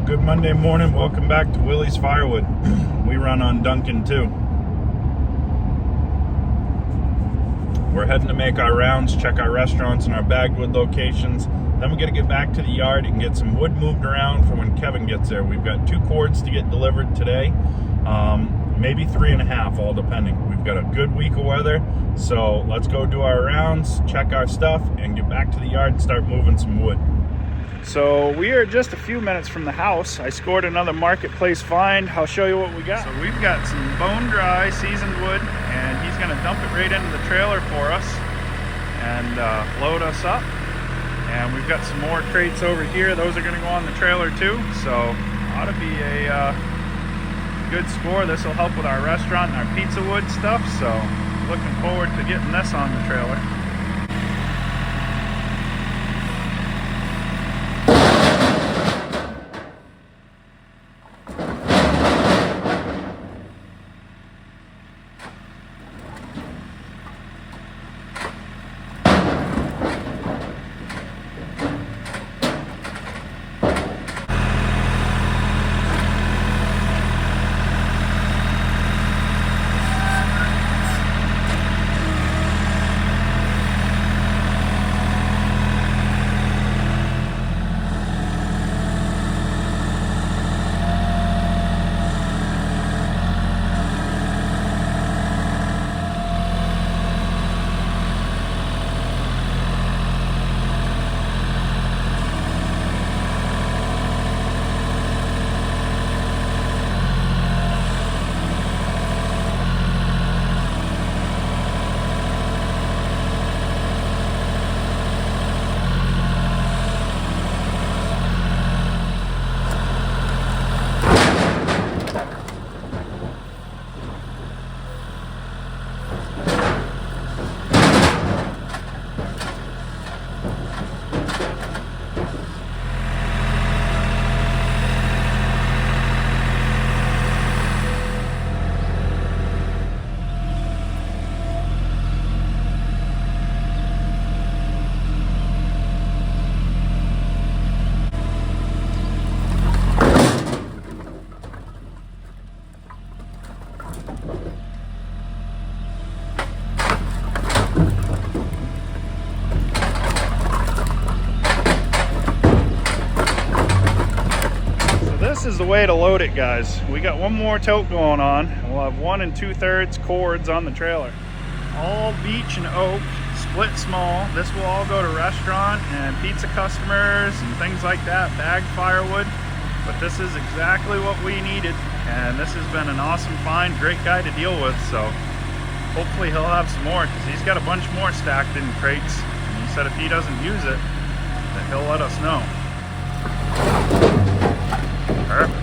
Good Monday morning. Welcome back to Willie's Firewood. We run on Duncan too. We're heading to make our rounds, check our restaurants and our bagged wood locations. Then we got to get back to the yard and get some wood moved around for when Kevin gets there. We've got 2 cords to get delivered today, maybe 3.5, all depending. We've got a good week of weather, so let's go do our rounds, check our stuff, and get back to the yard and start moving some wood. So we are just a few minutes from the house. I scored another marketplace find. I'll show you what we got. So we've got some bone dry seasoned wood, and he's gonna dump it right into the trailer for us and load us up. And we've got some more crates over here. Those are gonna go on the trailer too. So ought to be a good score. This will help with our restaurant and our pizza wood stuff. So looking forward to getting this on the trailer. This is the way to load it, guys. We got one more tote going on. We'll have 1 2/3 cords on the trailer. All beech and oak, split small. This will all go to restaurant and pizza customers and things like that, bagged firewood. But this is exactly what we needed. And this has been an awesome find, great guy to deal with. So hopefully he'll have some more, because he's got a bunch more stacked in crates. And he said if he doesn't use it, that he'll let us know. Perfect.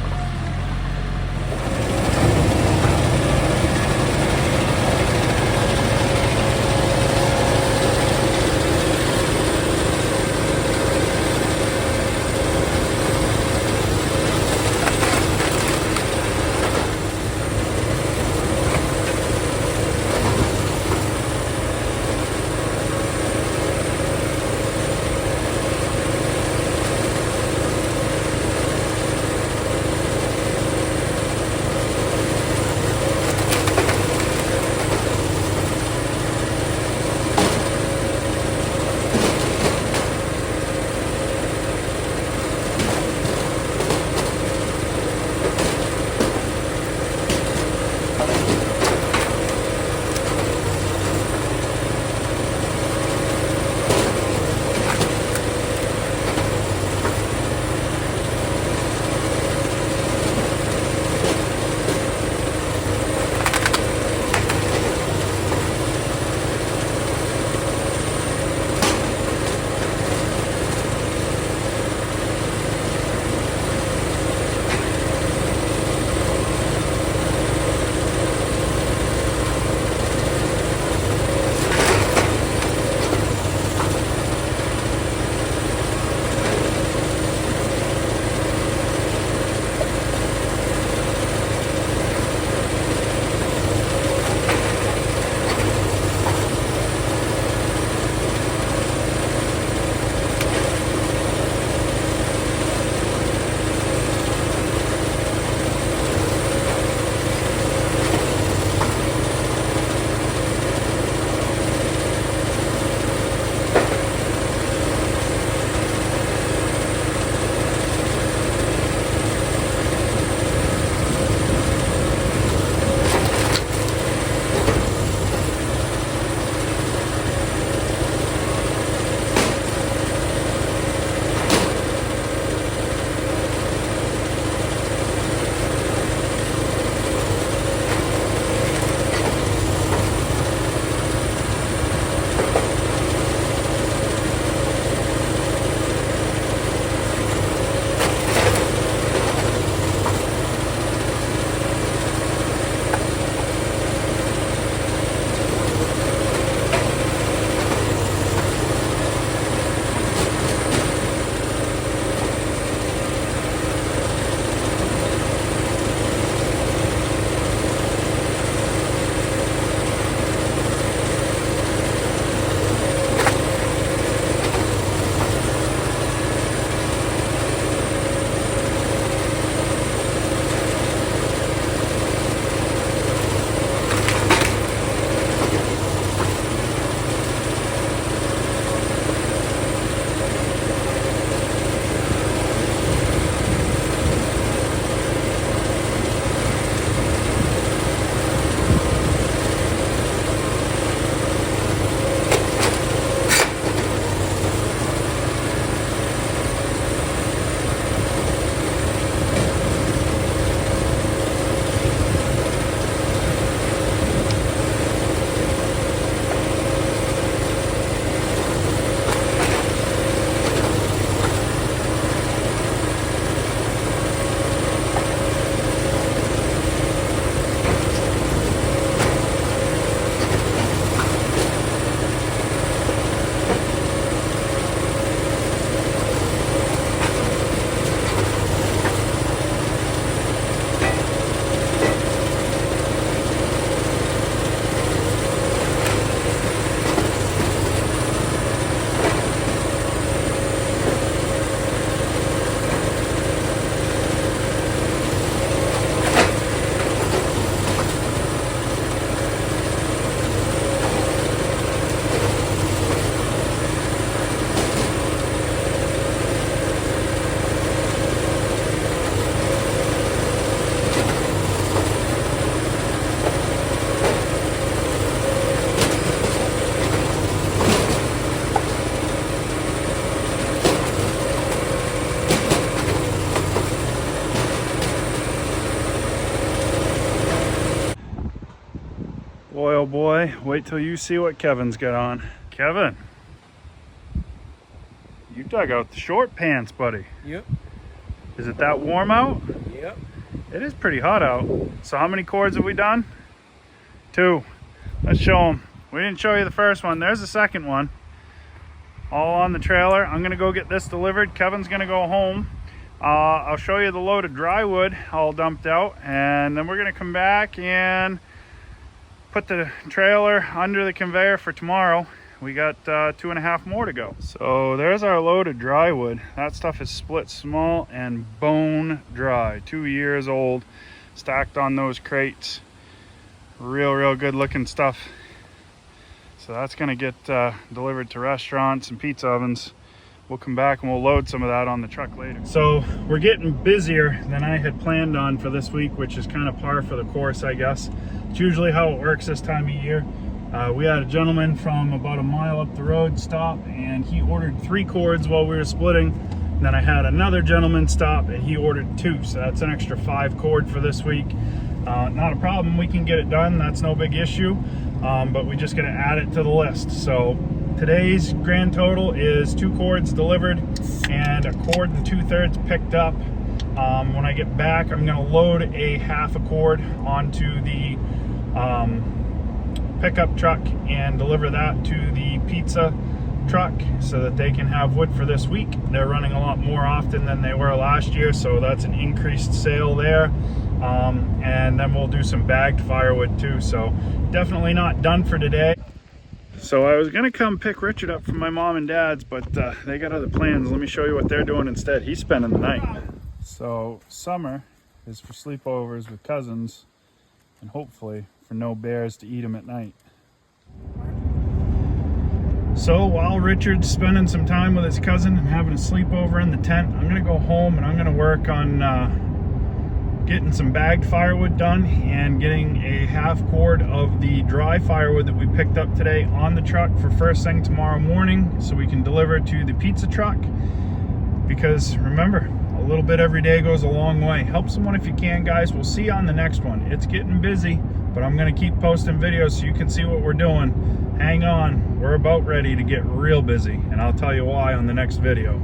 Boy, oh boy, wait till you see what Kevin's got on. Kevin, you dug out the short pants, buddy. Yep. Is it that warm out? Yep. It is pretty hot out. So how many cords have we done? 2. Let's show them. We didn't show you the first one. There's the second one. All on the trailer. I'm gonna go get this delivered. Kevin's gonna go home. I'll show you the load of dry wood all dumped out, and then we're gonna come back and put the trailer under the conveyor for tomorrow. We got 2.5 more to go. So there's our load of dry wood. That stuff is split small and bone dry. 2 years old, stacked on those crates. Real good looking stuff. So that's gonna get delivered to restaurants and pizza ovens. We'll come back and we'll load some of that on the truck later. So we're getting busier than I had planned on for this week, which is kind of par for the course, I guess. It's usually how it works this time of year. We had a gentleman from about a mile up the road stop, and he ordered 3 cords while we were splitting. And then I had another gentleman stop, and he ordered 2. So that's an extra 5 cord for this week. Not a problem, we can get it done. That's no big issue, but we just gotta add it to the list. So today's grand total is 2 cords delivered and 1 2/3 picked up. When I get back, I'm gonna load a 1/2 cord onto the pickup truck and deliver that to the pizza truck so that they can have wood for this week. They're running a lot more often than they were last year, so that's an increased sale there. And then we'll do some bagged firewood too. So definitely not done for today. So I was gonna come pick Richard up from my mom and dad's, but they got other plans. Let me show you what they're doing instead. He's spending the night. So summer is for sleepovers with cousins, and hopefully for no bears to eat them at night. So while Richard's spending some time with his cousin and having a sleepover in the tent, I'm gonna go home and I'm gonna work on getting some bagged firewood done and getting a 1/2 cord of the dry firewood that we picked up today on the truck for first thing tomorrow morning, so we can deliver to the pizza truck. Because remember, a little bit every day goes a long way. Help someone if you can, guys. We'll see you on the next one. It's getting busy, but I'm gonna keep posting videos so you can see what we're doing. Hang on, we're about ready to get real busy, and I'll tell you why on the next video.